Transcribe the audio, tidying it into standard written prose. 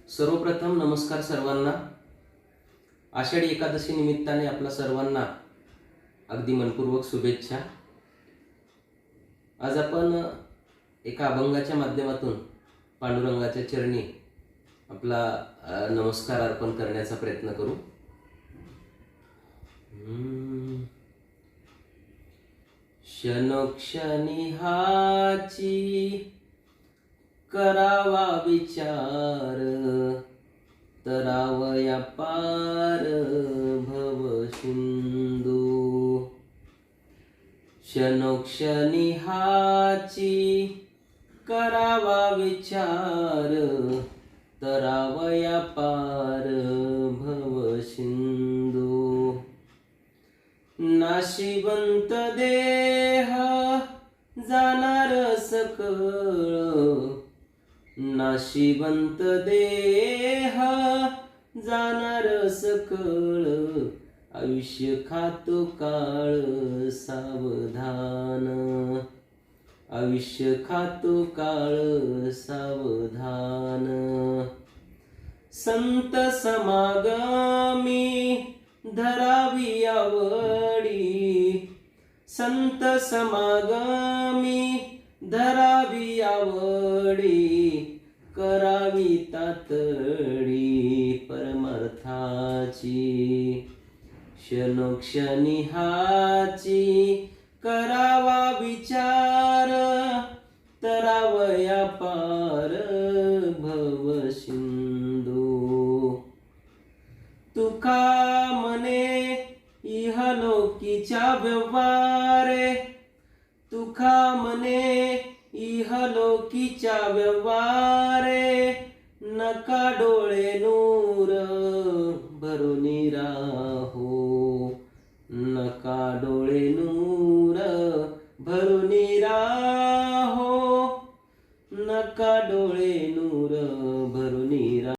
सर्वप्रथम नमस्कार सर्वांना. आषाढी एकादशी निमित्ताने आपल्या सर्वांना अगदी मनपूर्वक शुभेच्छा. आज आपण एका अभंगाच्या माध्यमातून पांडुरंगाच्या चरणी आपला नमस्कार अर्पण करण्याचा प्रयत्न करू. क्षणोक्षणी हाची करावा विचार, तरावया पार भव सिंधू. क्षणोक्षणी हाची करावा विचार, तरावया पार भव सिंधू. नाशिवंत देह जाणार सकळ, नाशिवंत देह जाणार सकळ. आयुष्य खातो काळ सावधान, आयुष्य खातो काळ सावधान. संत समागमी धरावी आवडी, संत समागमी धरावी आवडी. करावी तातडी परमार्थाची, क्षणोक्षणी हाची करावा विचार, तरावया पार भव सिंधू. तुका मने इहलोकीच्या व्यवहारे, तुका मने इहलोकीच्या व्यवहारे. नका डोळे नूर भरून राहो, नका डोळे नूर भरून राहो, नका डोळे नूर